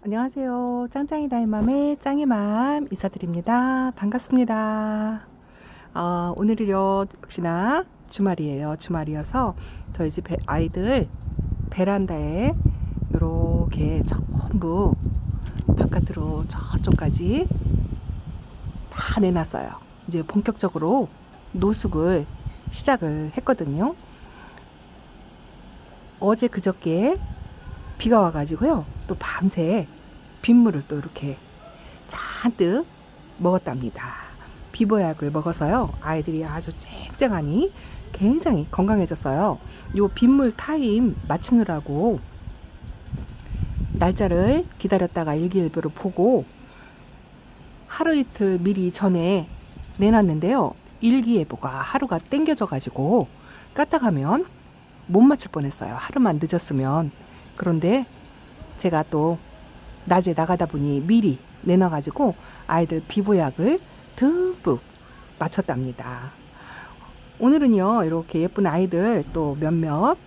안녕하세요. 짱짱이다이맘의 짱이맘 인사드립니다. 반갑습니다. 오늘은요 역시나 주말이에요. 주말이어서 저희 집 아이들 베란다에 이렇게 전부 바깥으로 저쪽까지 다 내놨어요. 이제 본격적으로 노숙을 시작을 했거든요. 어제 그저께 비가 와가지고요, 또 밤새 빗물을 또 이렇게 잔뜩 먹었답니다. 비보약을 먹어서요, 아이들이 아주 쨍쨍하니 굉장히 건강해졌어요. 요 빗물 타임 맞추느라고 날짜를 기다렸다가 일기예보를 보고 하루 이틀 미리 전에 내놨는데요, 일기예보가 하루가 땡겨져 가지고 까딱하면 못 맞출 뻔했어요. 하루만 늦었으면. 그런데 제가 또 낮에 나가다 보니 미리 내놔가지고 아이들 비보약을 듬뿍 맞췄답니다. 오늘은요 이렇게 예쁜 아이들 또 몇몇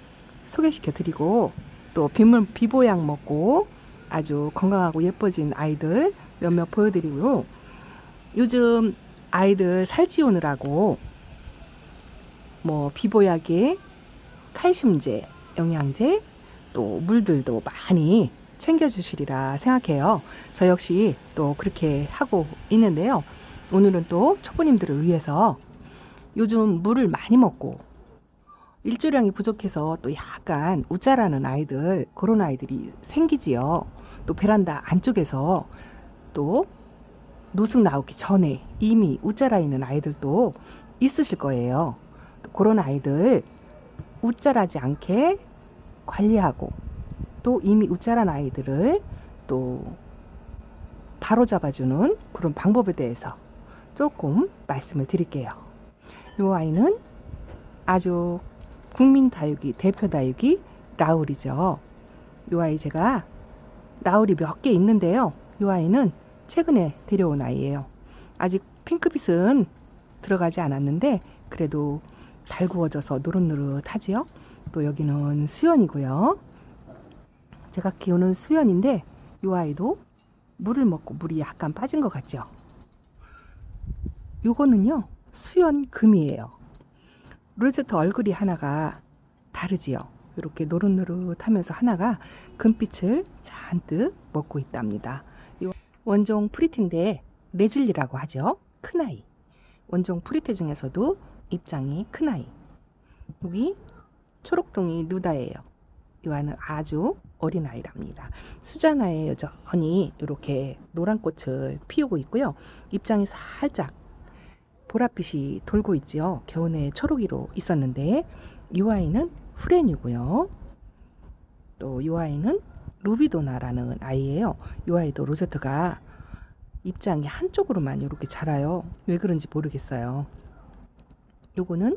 소개시켜 드리고, 또 비보약 먹고 아주 건강하고 예뻐진 아이들 몇몇 보여드리고요. 요즘 아이들 살찌우느라고 뭐 비보약에 칼슘제, 영양제, 또 물들도 많이 챙겨주시리라 생각해요. 저 역시 또 그렇게 하고 있는데요. 오늘은 또 초보님들을 위해서 요즘 물을 많이 먹고 일조량이 부족해서 또 약간 웃자라는 아이들, 그런 아이들이 생기지요. 또 베란다 안쪽에서 또 노숙 나오기 전에 이미 웃자라 있는 아이들도 있으실 거예요. 그런 아이들 웃자라지 않게 관리하고, 또 이미 웃자란 아이들을 또 바로 잡아주는 그런 방법에 대해서 조금 말씀을 드릴게요. 이 아이는 아주 국민 다육이, 대표 다육이 라울이죠. 이 아이 제가 라울이 몇 개 있는데요, 이 아이는 최근에 데려온 아이예요. 아직 핑크빛은 들어가지 않았는데 그래도 달구어져서 노릇노릇하지요. 또 여기는 수연이고요. 제가 키우는 수연인데 이 아이도 물을 먹고 물이 약간 빠진 것 같죠. 요거는요 수연금이에요. 로제트 얼굴이 하나가 다르지요. 이렇게 노릇노릇하면서 하나가 금빛을 잔뜩 먹고 있답니다. 원종 프리티인데 레즐리라고 하죠. 큰아이. 원종 프리티 중에서도 입장이 큰아이. 여기 초록둥이 누다예요. 이 아이는 아주 어린 아이랍니다. 수자나에 여전히 이렇게 노란 꽃을 피우고 있고요. 입장이 살짝 보랏빛이 돌고 있죠. 겨우내 초록이로 있었는데 이 아이는 후렌이고요. 또 이 아이는 루비도나라는 아이예요. 이 아이도 로제트가 입장이 한쪽으로만 이렇게 자라요. 왜 그런지 모르겠어요. 요거는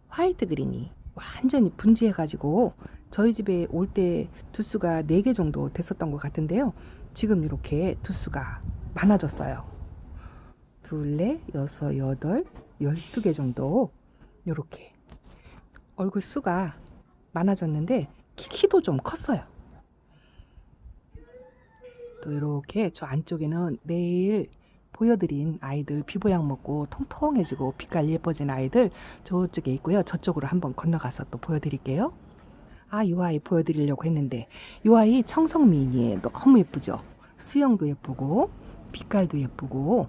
화이트 그린이 완전히 분지해 가지고 저희 집에 올 때 두수가 4개 정도 됐었던 것 같은데요, 지금 이렇게 두수가 많아졌어요. 2, 4, 6, 8, 12개 정도 이렇게 얼굴 수가 많아졌는데 키도 좀 컸어요. 또 이렇게 저 안쪽에는 매일 보여드린 아이들 비보약 먹고 통통해지고 빛깔 예뻐진 아이들 저쪽에 있고요. 저쪽으로 한번 건너가서 또 보여드릴게요. 이 아이 보여드리려고 했는데 이 아이 청성미인이에요. 너무 예쁘죠. 수영도 예쁘고 빛깔도 예쁘고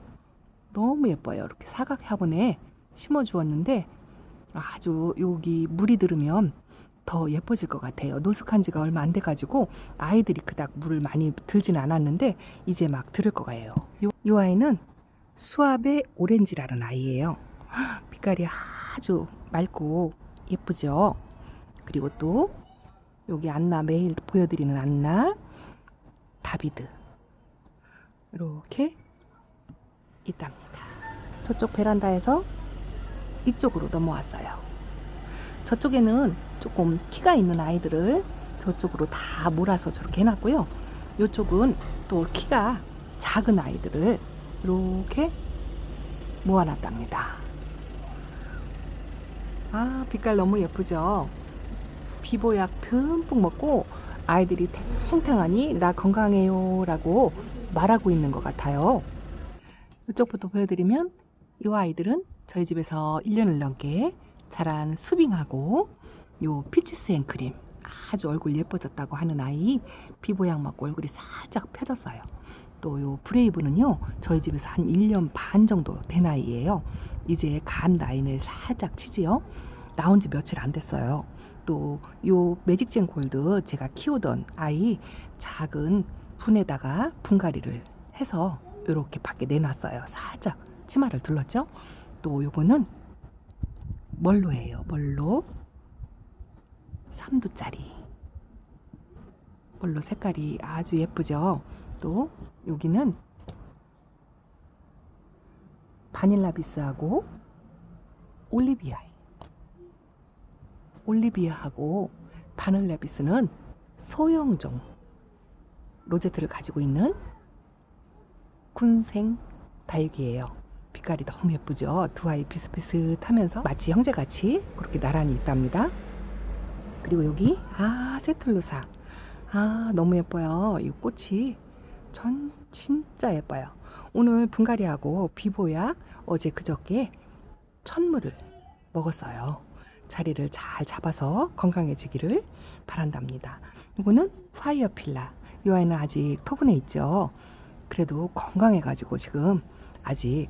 너무 예뻐요. 이렇게 사각 화분에 심어 주었는데 아주 여기 물이 들으면 더 예뻐질 것 같아요. 노숙한 지가 얼마 안 돼 가지고 아이들이 그닥 물을 많이 들지는 않았는데 이제 막 들을 거예요. 이 아이는 수아베 오렌지라는 아이예요. 빛깔이 아주 맑고 예쁘죠. 그리고 또 여기 안나, 매일 보여드리는 안나, 다비드 이렇게 있답니다. 저쪽 베란다에서 이쪽으로 넘어왔어요. 저쪽에는 조금 키가 있는 아이들을 저쪽으로 다 몰아서 저렇게 해놨고요. 이쪽은 또 키가 작은 아이들을 이렇게 모아놨답니다. 빛깔 너무 예쁘죠. 비보약 듬뿍 먹고 아이들이 탱탱하니 나 건강해요 라고 말하고 있는 것 같아요. 이쪽부터 보여드리면 이 아이들은 저희 집에서 1년을 넘게 자란 수빙하고 요 피치스 앤크림 아주 얼굴 예뻐졌다고 하는 아이, 피부양 맞고 얼굴이 살짝 펴졌어요. 또 요 브레이브는요 저희 집에서 한 1년 반 정도 된 아이예요. 이제 간 라인을 살짝 치지요. 나온 지 며칠 안 됐어요. 또 요 매직젠 골드 제가 키우던 아이 작은 분에다가 분갈이를 해서 이렇게 밖에 내놨어요. 살짝 치마를 둘렀죠. 또 요거는 멀로예요. 멀로 3두짜리 멀로 색깔이 아주 예쁘죠. 또 여기는 바닐라비스하고 올리비아하고 바닐라비스는 소형종 로제트를 가지고 있는 군생 다육이에요. 빛깔이 너무 예쁘죠. 두 아이 비슷비슷하면서 마치 형제같이 그렇게 나란히 있답니다. 그리고 여기 세툴루사 너무 예뻐요. 이 꽃이 전 진짜 예뻐요. 오늘 분갈이하고 비보약 어제 그저께 천물을 먹었어요. 자리를 잘 잡아서 건강해지기를 바란답니다. 이거는 파이어필라. 이 아이는 아직 토분에 있죠. 그래도 건강해가지고 지금 아직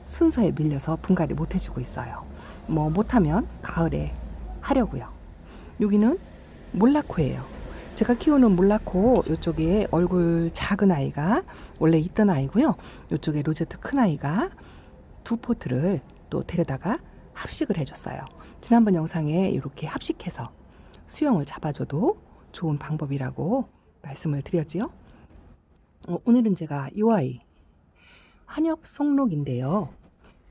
순서에 밀려서 분갈이 못 해주고 있어요. 뭐 못하면 가을에 하려고요. 여기는 몰라코예요. 제가 키우는 몰라코 이쪽에 얼굴 작은 아이가 원래 있던 아이고요. 이쪽에 로제트 큰 아이가 두 포트를 또 데려다가 합식을 해줬어요. 지난번 영상에 이렇게 합식해서 수영을 잡아줘도 좋은 방법이라고 말씀을 드렸지요. 오늘은 제가 이 아이 한엽 송록인데요.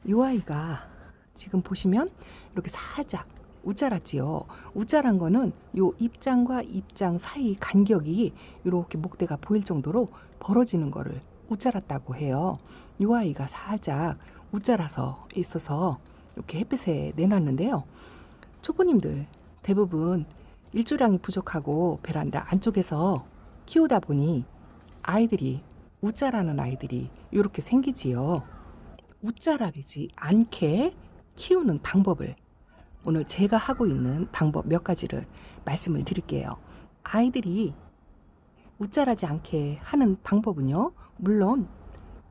이 아이가 지금 보시면 이렇게 살짝 우짜랐지요. 우짜란 거는 요 입장과 입장 사이 간격이 이렇게 목대가 보일 정도로 벌어지는 거를 우짜랐다고 해요. 이 아이가 살짝 우짜라서 있어서 이렇게 햇빛에 내놨는데요. 초보님들 대부분 일조량이 부족하고 베란다 안쪽에서 키우다 보니 아이들이 우짜라는 아이들이 이렇게 생기지요. 우짜라지 않게 키우는 방법을 오늘 제가 하고 있는 방법 몇 가지를 말씀을 드릴게요. 아이들이 우짜라지 않게 하는 방법은요. 물론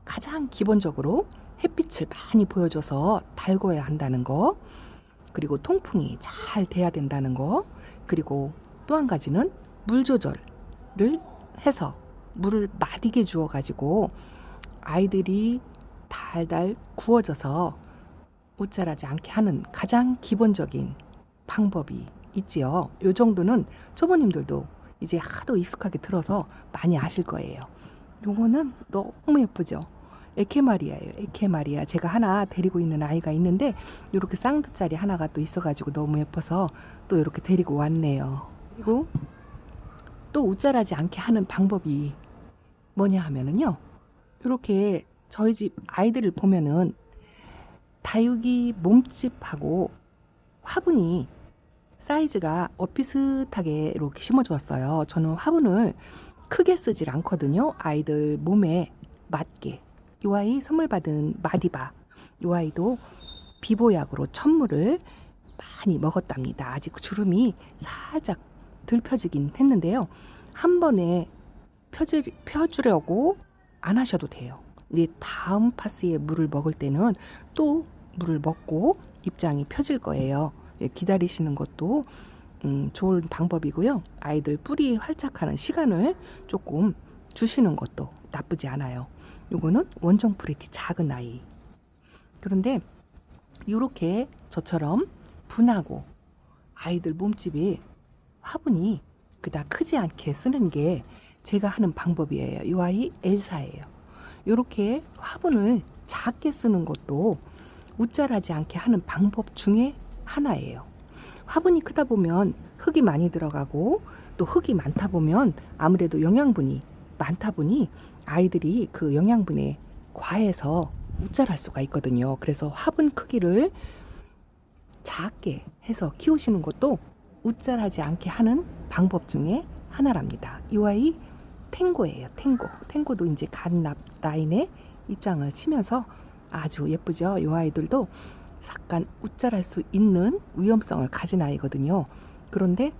가장 기본적으로 햇빛을 많이 보여줘서 달궈야 한다는 거, 그리고 통풍이 잘 돼야 된다는 거, 그리고 또 한 가지는 물 조절을 해서 물을 마디게 주어 가지고 아이들이 달달 구워져서 우짜라지 않게 하는 가장 기본적인 방법이 있지요. 요 정도는 초보님들도 이제 하도 익숙하게 들어서 많이 아실 거예요. 요거는 너무 예쁘죠. 에케마리아예요. 에케마리아. 제가 하나 데리고 있는 아이가 있는데 이렇게 쌍두짜리 하나가 또 있어가지고 너무 예뻐서 또 이렇게 데리고 왔네요. 그리고 또 우짜라지 않게 하는 방법이 뭐냐 하면은요. 이렇게 저희 집 아이들을 보면은 다육이 몸집하고 화분이 사이즈가 비슷하게 이렇게 심어주었어요. 저는 화분을 크게 쓰질 않거든요. 아이들 몸에 맞게. 이 아이 선물 받은 마디바. 이 아이도 비보약으로 천물을 많이 먹었답니다. 아직 주름이 살짝 덜 펴지긴 했는데요. 한 번에 펴주려고 안 하셔도 돼요. 이제 다음 파스에 물을 먹을 때는 또 물을 먹고 입장이 펴질 거예요. 기다리시는 것도 좋은 방법이고요. 아이들 뿌리 활착하는 시간을 조금 주시는 것도 나쁘지 않아요. 요거는 원종 프레티 작은 아이. 그런데 이렇게 저처럼 분하고 아이들 몸집이 화분이 그닥 크지 않게 쓰는 게 제가 하는 방법이에요. 이 아이 엘사예요. 이렇게 화분을 작게 쓰는 것도 우짜라지 않게 하는 방법 중에 하나예요. 화분이 크다 보면 흙이 많이 들어가고 또 흙이 많다 보면 아무래도 영양분이 많다 보니 아이들이 그 영양분에 과해서 우짜랄 수가 있거든요. 그래서 화분 크기를 작게 해서 키우시는 것도 우짜라지 않게 하는 방법 중에 하나랍니다. 이 아이 탱고예요. 탱고도 이제 갓납 라인에 입장을 치면서 아주 예쁘죠. 이 아이들도 약간 웃잘할 수 있는 위험성을 가진 아이거든요. 그런데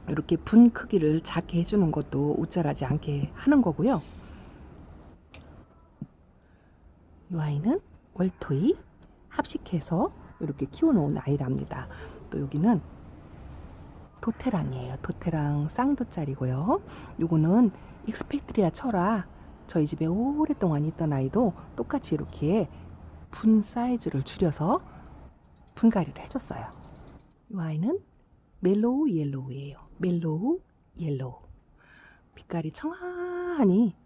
이렇게 분 크기를 작게 해주는 것도 웃잘하지 않게 하는 거고요. 이 아이는 월토이 합식해서 이렇게 키워놓은 아이랍니다. 또 여기는 도테랑이에요. 도테랑 쌍도짜리고요. 요거는 익스펙트리아 철화, 저희 집에 오랫동안 있던 아이도 똑같이 이렇게 분 사이즈를 줄여서 분갈이를 해줬어요. 이 아이는 멜로우 옐로우예요. 멜로우 옐로우. 빛깔이 청아하니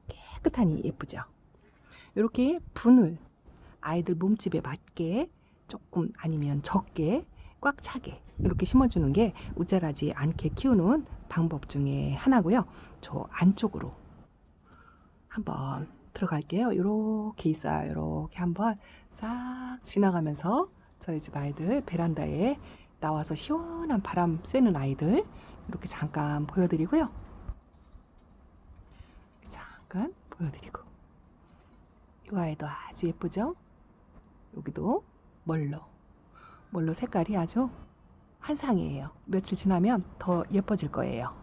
깨끗하니 예쁘죠. 이렇게 분을 아이들 몸집에 맞게 조금 아니면 적게 꽉 차게 이렇게 심어주는 게 웃잘하지 않게 키우는 방법 중에 하나고요. 저 안쪽으로 한번 들어갈게요. 이렇게 있어요. 이렇게 한번 싹 지나가면서 저희 집 아이들 베란다에 나와서 시원한 바람 쐬는 아이들 이렇게 잠깐 보여드리고요. 잠깐 보여드리고 이 아이도 아주 예쁘죠? 여기도 멀로 색깔이 아주 환상이에요. 며칠 지나면 더 예뻐질 거예요.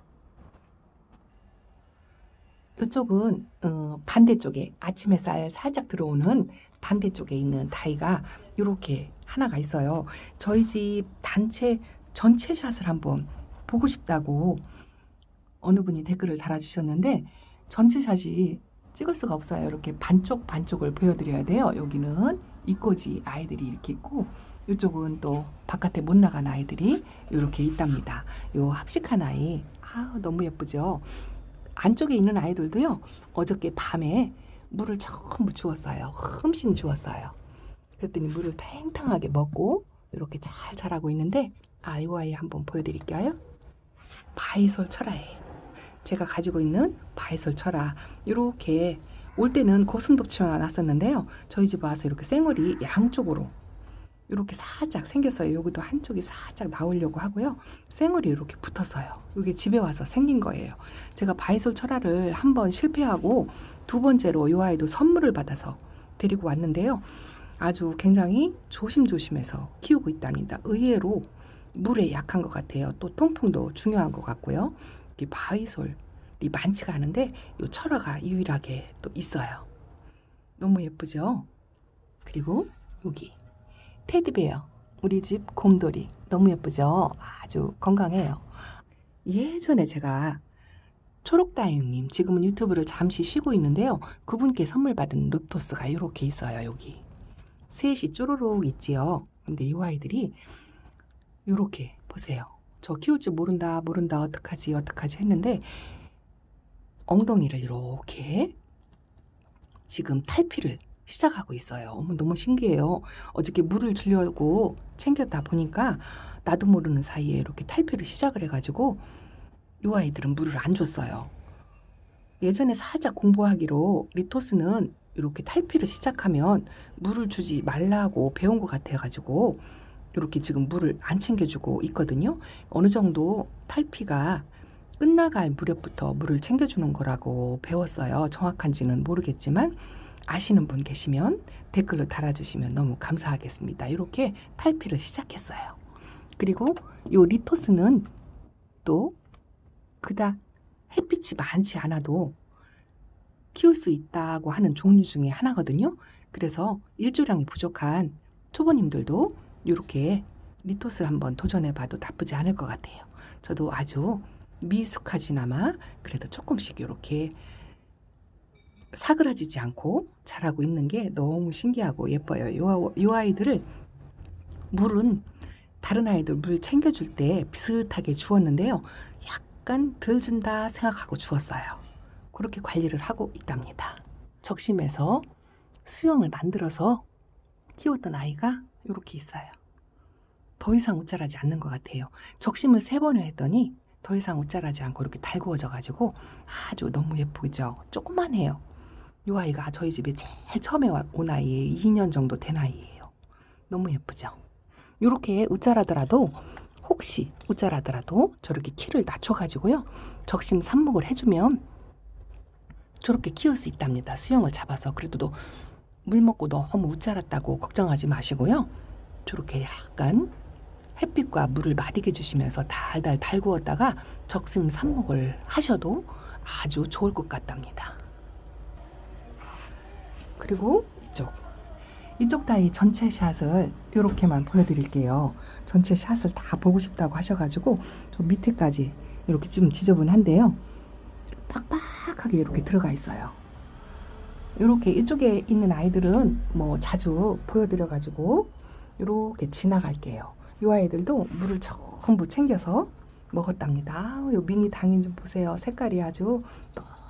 이쪽은 반대쪽에 아침 햇살 살짝 들어오는 반대쪽에 있는 다이가 이렇게 하나가 있어요. 저희 집 단체 전체 샷을 한번 보고 싶다고 어느 분이 댓글을 달아주셨는데 전체 샷이 찍을 수가 없어요. 이렇게 반쪽을 보여드려야 돼요. 여기는 이꼬지 아이들이 이렇게 있고 이쪽은 또 바깥에 못 나간 아이들이 이렇게 있답니다. 요 합식한 아이 너무 예쁘죠. 안쪽에 있는 아이들도요. 어저께 밤에 물을 전부 주었어요. 흠씬 주었어요. 그랬더니 물을 탱탱하게 먹고 이렇게 잘 자라고 있는데 이 아이 한번 보여드릴까요? 바이솔 철화예요. 제가 가지고 있는 바이솔 철화. 이렇게 올 때는 고슴도치가 났었는데요. 저희 집 와서 이렇게 쌩얼이 양쪽으로 이렇게 살짝 생겼어요. 여기도 한쪽이 살짝 나오려고 하고요. 쌩얼이 이렇게 붙었어요. 이게 집에 와서 생긴 거예요. 제가 바이솔 철화를 한번 실패하고 두 번째로 이 아이도 선물을 받아서 데리고 왔는데요. 아주 굉장히 조심조심해서 키우고 있답니다. 의외로 물에 약한 것 같아요. 또 통풍도 중요한 것 같고요. 이 바이솔이 많지가 않은데 이 철화가 유일하게 또 있어요. 너무 예쁘죠? 그리고 여기 테디베어, 우리 집 곰돌이 너무 예쁘죠? 아주 건강해요. 예전에 제가 초록다육님, 지금은 유튜브를 잠시 쉬고 있는데요. 그분께 선물 받은 릅토스가 이렇게 있어요. 여기 셋이 쪼로록 있지요. 근데 이 아이들이 이렇게 보세요. 저 키울 줄 모른다 어떡하지 했는데 엉덩이를 이렇게 지금 탈피를 시작하고 있어요. 어머, 너무 신기해요. 어저께 물을 주려고 챙겼다 보니까 나도 모르는 사이에 이렇게 탈피를 시작을 해가지고 이 아이들은 물을 안 줬어요. 예전에 살짝 공부하기로 리토스는 이렇게 탈피를 시작하면 물을 주지 말라고 배운 것 같아가지고 이렇게 지금 물을 안 챙겨주고 있거든요. 어느 정도 탈피가 끝나갈 무렵부터 물을 챙겨주는 거라고 배웠어요. 정확한지는 모르겠지만 아시는 분 계시면 댓글로 달아주시면 너무 감사하겠습니다. 이렇게 탈피를 시작했어요. 그리고 이 리토스는 또 그닥 햇빛이 많지 않아도 키울 수 있다고 하는 종류 중에 하나거든요. 그래서 일조량이 부족한 초보님들도 이렇게 리토스 한번 도전해봐도 나쁘지 않을 것 같아요. 저도 아주 미숙하지나마 그래도 조금씩 이렇게 사그라지지 않고 자라고 있는 게 너무 신기하고 예뻐요. 이 아이들을 물은 다른 아이들 물 챙겨줄 때 비슷하게 주었는데요. 약간 덜 준다 생각하고 주었어요. 그렇게 관리를 하고 있답니다. 적심에서 수영을 만들어서 키웠던 아이가 이렇게 있어요. 더 이상 웃자라지 않는 것 같아요. 적심을 3번을 했더니 더 이상 웃자라지 않고 이렇게 달구어져 가지고 아주 너무 예쁘죠. 조그만해요. 이 아이가 저희 집에 제일 처음에 온 아이에 2년 정도 된 아이예요. 너무 예쁘죠. 이렇게 웃자라더라도 혹시 우짜라더라도 저렇게 키를 낮춰가지고요. 적심 삽목을 해주면 저렇게 키울 수 있답니다. 수영을 잡아서. 그래도 물 먹고 너무 우짜랐다고 걱정하지 마시고요. 저렇게 약간 햇빛과 물을 마디게 주시면서 달달 달구었다가 적심 삽목을 하셔도 아주 좋을 것 같답니다. 그리고 이쪽 다이 전체 샷을 이렇게만 보여드릴게요. 전체 샷을 다 보고 싶다고 하셔가지고 저 밑에까지 이렇게 좀 지저분한데요. 빡빡하게 이렇게 들어가 있어요. 이렇게 이쪽에 있는 아이들은 뭐 자주 보여드려가지고 이렇게 지나갈게요. 이 아이들도 물을 전부 챙겨서 먹었답니다. 요 미니 당인 좀 보세요. 색깔이 아주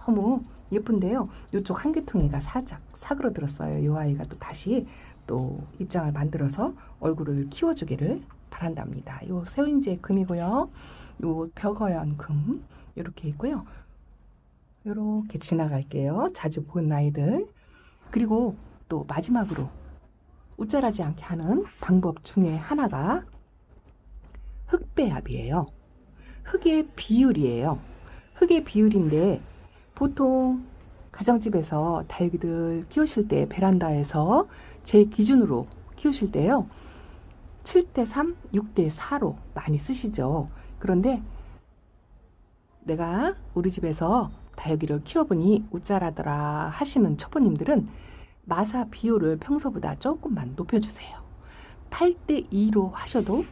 너무 예쁜데요. 이쪽 한개통이가 살짝 사그러들었어요. 이 아이가 또 다시 또 입장을 만들어서 얼굴을 키워주기를 바란답니다. 요 세운지의 금이고요. 요 벽어연 금 이렇게 있고요. 이렇게 지나갈게요. 자주 본 아이들. 그리고 또 마지막으로 우짜라지 않게 하는 방법 중에 하나가 흙배합이에요. 흙의 비율이에요. 흙의 비율인데 보통 가정집에서 다육이들 키우실 때 베란다에서 제 기준으로 키우실 때요. 7대3, 6대4로 많이 쓰시죠. 그런데 내가 우리 집에서 다육이를 키워보니 우짜라더라 하시는 초보님들은 마사 비율을 평소보다 조금만 높여주세요. 8대2로 하셔도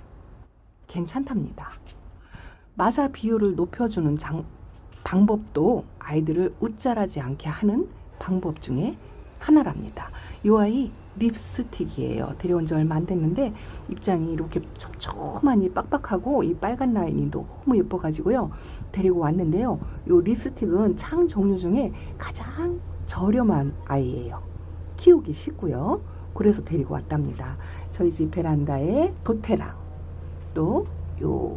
괜찮답니다. 마사 비율을 높여주는 방법도 아이들을 우짜라지 않게 하는 방법 중에 하나랍니다. 이 아이 립스틱이에요. 데려온 지 얼마 안 됐는데 입장이 이렇게 촘촘하니 빡빡하고 이 빨간 라인이 너무 예뻐가지고요. 데리고 왔는데요. 이 립스틱은 창 종류 중에 가장 저렴한 아이예요. 키우기 쉽고요. 그래서 데리고 왔답니다. 저희 집 베란다에 도테랑 또 요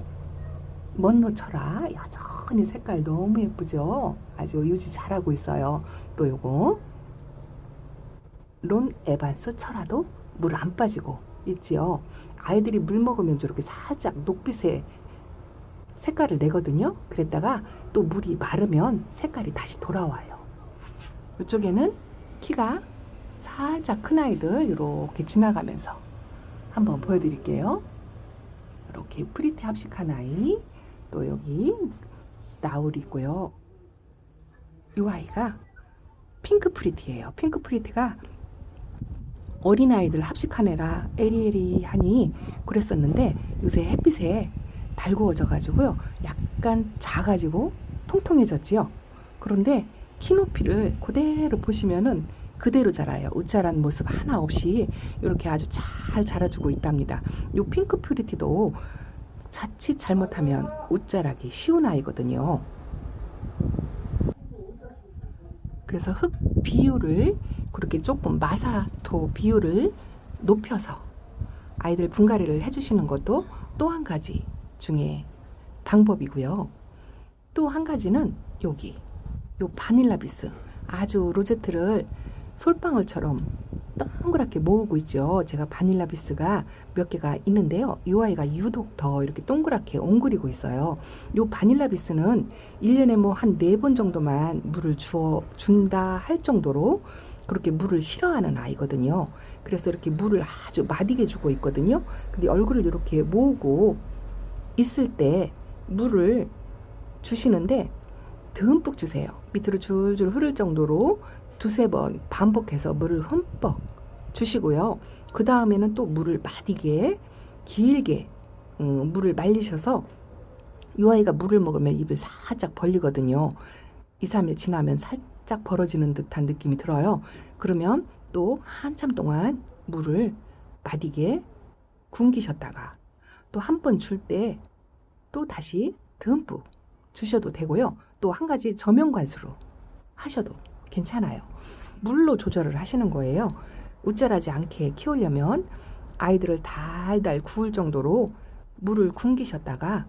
먼노철아 여전히 색깔 너무 예쁘죠. 아주 유지 잘하고 있어요. 또 요거 론 에반스 철화도 물 안 빠지고 있지요. 아이들이 물 먹으면 저렇게 살짝 녹빛의 색깔을 내거든요. 그랬다가 또 물이 마르면 색깔이 다시 돌아와요. 이쪽에는 키가 살짝 큰 아이들 이렇게 지나가면서 한번 보여드릴게요. 이렇게 프리티 합식한 아이, 또 여기 나울이 있고요. 이 아이가 핑크 프리티예요. 핑크 프리티가 어린아이들 합식한 애라 에리에리하니 그랬었는데 요새 햇빛에 달구어져 가지고요. 약간 작아지고 통통해졌지요. 그런데 키 높이를 그대로 보시면은 그대로 자라요. 우짜란 모습 하나 없이 이렇게 아주 잘 자라주고 있답니다. 요 핑크 프리티도 자칫 잘못하면 우짜라기 쉬운 아이거든요. 그래서 흙 비율을 그렇게 조금 마사토 비율을 높여서 아이들 분갈이를 해주시는 것도 또 한 가지 중에 방법이고요. 또 한 가지는 여기 요 바닐라 비스 아주 로제트를 솔방울처럼 동그랗게 모으고 있죠. 제가 바닐라 비스가 몇 개가 있는데요. 이 아이가 유독 더 이렇게 동그랗게 옹그리고 있어요. 요 바닐라 비스는 1년에 뭐 한 4번 정도만 물을 준다 할 정도로 그렇게 물을 싫어하는 아이거든요. 그래서 이렇게 물을 아주 마디게 주고 있거든요. 근데 얼굴을 이렇게 모으고 있을 때 물을 주시는데 듬뿍 주세요. 밑으로 줄줄 흐를 정도로 2-3번 반복해서 물을 흠뻑 주시고요. 그 다음에는 또 물을 마디게 길게 물을 말리셔서 이 아이가 물을 먹으면 입을 살짝 벌리거든요. 2-3일 지나면 살짝 벌어지는 듯한 느낌이 들어요. 그러면 또 한참 동안 물을 마디게 굶기셨다가 또 한 번 줄 때 또 다시 듬뿍 주셔도 되고요. 또 한 가지 저면관수로 하셔도 괜찮아요. 물로 조절을 하시는 거예요. 우짜라지 않게 키우려면 아이들을 달달 구울 정도로 물을 굶기셨다가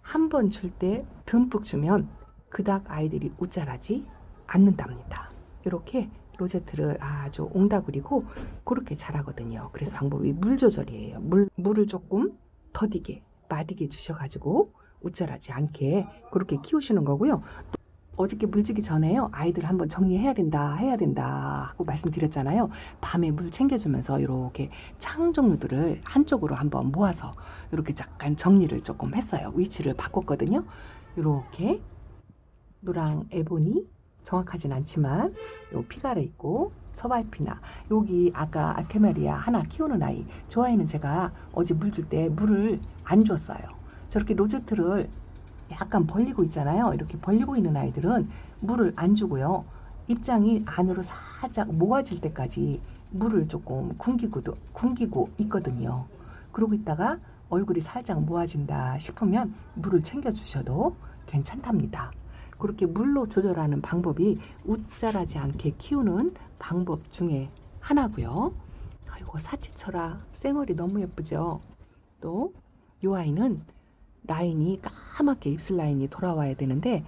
한 번 줄 때 듬뿍 주면 그닥 아이들이 우짜라지 않는답니다. 이렇게 로제트를 아주 옹다구리고 그렇게 자라거든요. 그래서 방법이 물 조절이에요. 물을 조금 더디게 마디게 주셔가지고 우짜라지 않게 그렇게 키우시는 거고요. 어저께 물 주기 전에요. 아이들 한번 정리해야 된다, 해야 된다 하고 말씀드렸잖아요. 밤에 물 챙겨주면서 이렇게 창 종류들을 한쪽으로 한번 모아서 이렇게 잠깐 정리를 조금 했어요. 위치를 바꿨거든요. 이렇게 노랑 에보니 정확하진 않지만 요 피가르 있고 서발피나 여기 아까 아케메리아 하나 키우는 아이 저 아이는 제가 어제 물 줄 때 물을 안 줬어요. 저렇게 로제트를 약간 벌리고 있잖아요. 이렇게 벌리고 있는 아이들은 물을 안 주고요. 입장이 안으로 살짝 모아질 때까지 물을 조금 굶기고 있거든요. 그러고 있다가 얼굴이 살짝 모아진다 싶으면 물을 챙겨 주셔도 괜찮답니다. 그렇게 물로 조절하는 방법이 웃자라지 않게 키우는 방법 중에 하나고요. 아이고 사치쳐라 쌩얼이 너무 예쁘죠. 또 이 아이는 라인이 까맣게 입술 라인이 돌아와야 되는데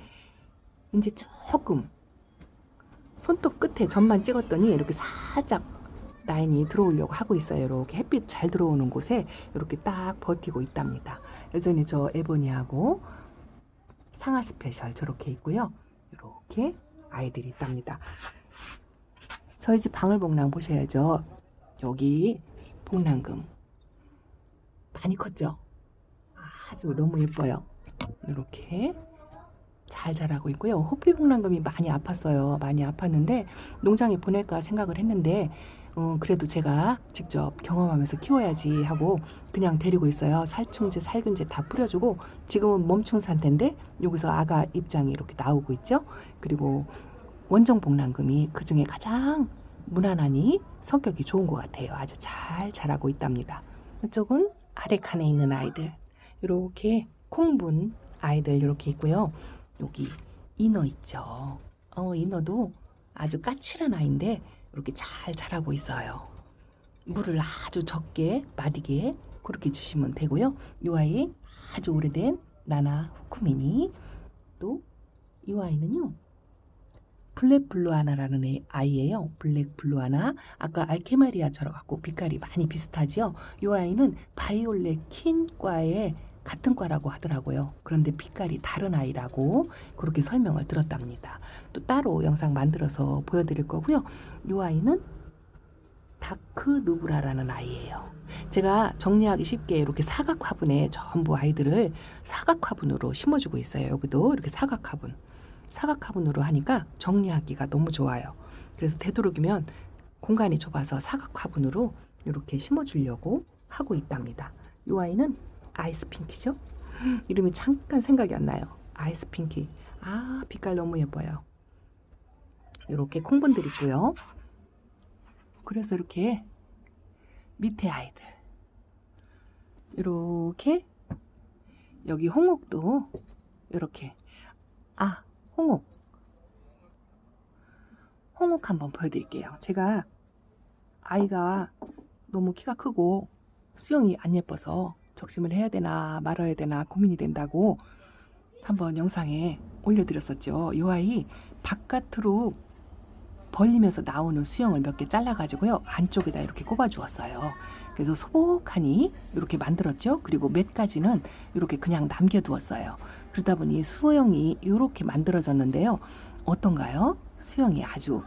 이제 조금 손톱 끝에 점만 찍었더니 이렇게 살짝 라인이 들어오려고 하고 있어요. 이렇게 햇빛 잘 들어오는 곳에 이렇게 딱 버티고 있답니다. 여전히 저 에보니하고 상하 스페셜 저렇게 있고요. 이렇게 아이들이 있답니다. 저희 집 방울복랑 보셔야죠. 여기 복랑금 많이 컸죠? 아주 너무 예뻐요. 이렇게 잘 자라고 있고요. 호피복랑금이 많이 아팠어요. 많이 아팠는데 농장에 보낼까 생각을 했는데 그래도 제가 직접 경험하면서 키워야지 하고 그냥 데리고 있어요. 살충제, 살균제 다 뿌려주고 지금은 멈춘 상태인데 여기서 아가 입장이 이렇게 나오고 있죠. 그리고 원종 복랑금이 그 중에 가장 무난하니 성격이 좋은 것 같아요. 아주 잘 자라고 있답니다. 이쪽은 아래 칸에 있는 아이들 이렇게 콩분 아이들 이렇게 있고요. 여기 이너 있죠. 이너도 아주 까칠한 아이인데 이렇게 잘 자라고 있어요. 물을 아주 적게 마디게 그렇게 주시면 되고요. 이 아이 아주 오래된 나나 후쿠미니 또 이 아이는요. 블랙 블루아나라는 아이예요. 블랙 블루아나 아까 알케마리아처럼 갖고 빛깔이 많이 비슷하죠. 이 아이는 바이올렛 킨과의 같은 과라고 하더라고요. 그런데 빛깔이 다른 아이라고 그렇게 설명을 들었답니다. 또 따로 영상 만들어서 보여드릴 거고요. 이 아이는 다크 누브라라는 아이예요. 제가 정리하기 쉽게 이렇게 사각 화분에 전부 아이들을 사각 화분으로 심어주고 있어요. 여기도 이렇게 사각 화분. 사각 화분으로 하니까 정리하기가 너무 좋아요. 그래서 되도록이면 공간이 좁아서 사각 화분으로 이렇게 심어주려고 하고 있답니다. 이 아이는 아이스 핑키죠? 이름이 잠깐 생각이 안 나요. 아이스 핑키. 아, 빛깔 너무 예뻐요. 이렇게 콩분들 있고요. 그래서 이렇게 밑에 아이들 이렇게 여기 홍옥도 이렇게 홍옥 한번 보여드릴게요. 제가 아이가 너무 키가 크고 수영이 안 예뻐서 적심을 해야 되나 말아야 되나 고민이 된다고 한번 영상에 올려드렸었죠. 이 아이 바깥으로 벌리면서 나오는 수영을 몇 개 잘라가지고요. 안쪽에다 이렇게 꼽아주었어요. 그래서 소복하니 이렇게 만들었죠. 그리고 몇 가지는 이렇게 그냥 남겨두었어요. 그러다 보니 수영이 이렇게 만들어졌는데요. 어떤가요? 수영이 아주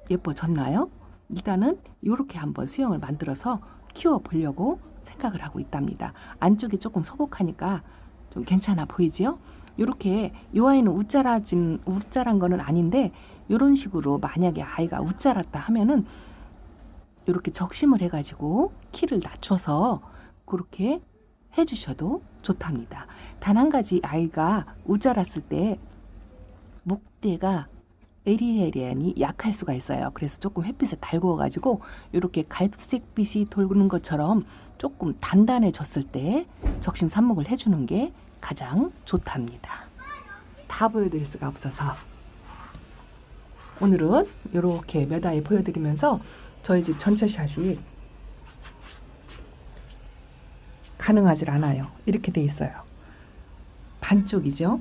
예뻐졌나요? 일단은 이렇게 한번 수영을 만들어서 키워보려고 생각을 하고 있답니다. 안쪽이 조금 소복하니까 좀 괜찮아 보이지요? 이렇게 이 아이는 웃자란 거는 아닌데 이런 식으로 만약에 아이가 웃자랐다 하면은 이렇게 적심을 해가지고 키를 낮춰서 그렇게 해주셔도 좋답니다. 단 한 가지 아이가 웃자랐을 때 목대가 에리에리안이 약할 수가 있어요. 그래서 조금 햇빛에 달구어가지고 이렇게 갈색빛이 돌는 것처럼 조금 단단해졌을 때 적심 삽목을 해주는 게 가장 좋답니다. 다 보여드릴 수가 없어서 오늘은 이렇게 몇 아이 보여드리면서 저희 집 전체 샷이 가능하질 않아요. 이렇게 돼 있어요. 반쪽이죠.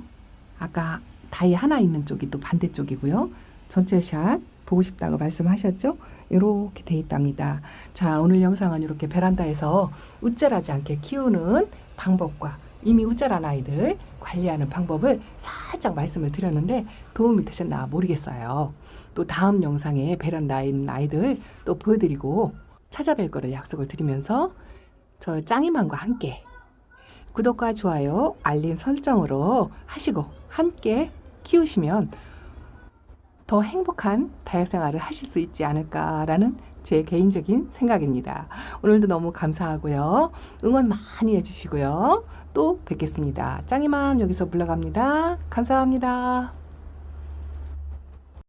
아까 다이 하나 있는 쪽이 또 반대쪽이고요. 전체 샷 보고 싶다고 말씀하셨죠? 이렇게 돼 있답니다. 자, 오늘 영상은 이렇게 베란다에서 웃자라지 않게 키우는 방법과 이미 우짜란 아이들 관리하는 방법을 살짝 말씀을 드렸는데 도움이 되셨나 모르겠어요. 또 다음 영상에 베란다에 있는 아이들 또 보여드리고 찾아뵐 거를 약속을 드리면서 저 짱이맘과 함께 구독과 좋아요, 알림 설정으로 하시고 함께 키우시면 더 행복한 다육생활을 하실 수 있지 않을까라는 제 개인적인 생각입니다. 오늘도 너무 감사하고요. 응원 많이 해주시고요. 또 뵙겠습니다. 짱이맘 여기서 물러갑니다. 감사합니다.